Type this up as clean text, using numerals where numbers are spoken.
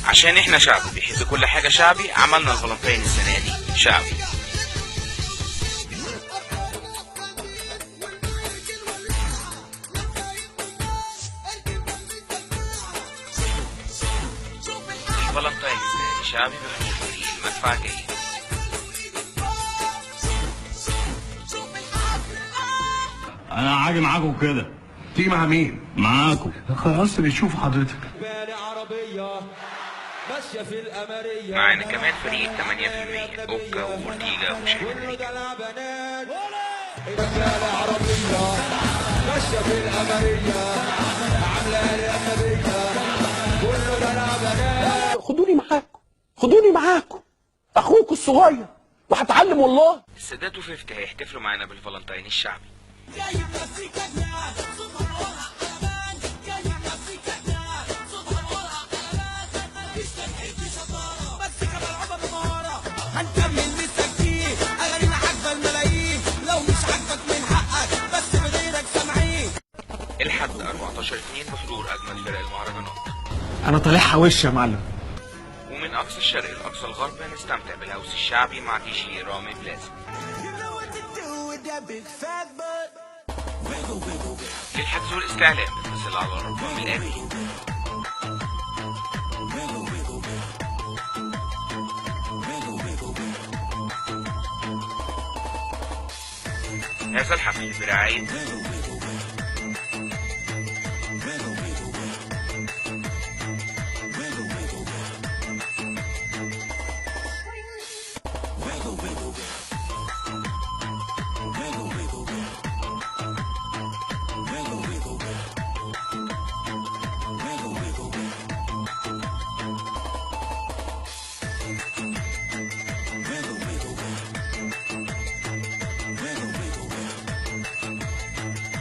عشان احنا شعب بيحب كل حاجة شعبي، عملنا الفالنتين السنة دي شعبي. الفالنتين السنة دي شعبي بحضور فريق المدفعجية. انا عاجي معاكم كده. تيجي مع مين؟ معاكم. خلاص بنشوف حضرتك. ماشية في القمرية. معانا كمان فريق 8% اوكا وورتيجا وشحن. رجالة عربية ماشية في القمرية، عاملة لي أجنبية، كله دلع بنات. خدوني معاكم اخوكوا الصغير وهتعلم والله. السادات و50 هيحتفلوا معانا بالفالنتين الشعبي. هنكمل مسكين أغانينا عاجبة الملايين، لو مش عاجبك من حقك بس بغيرك سامعين. الحد 14/2 بحضور اجمل فرق المهرجانات. انا طالعها وش يا معلم. ومن اقصى الشرق لاقصى الغرب هنستمتع بالهوس الشعبي مع دي جي رامي بلازا. للحجز والاستعلام اتصل على الرقم الآتي: هذا الحفل برعاية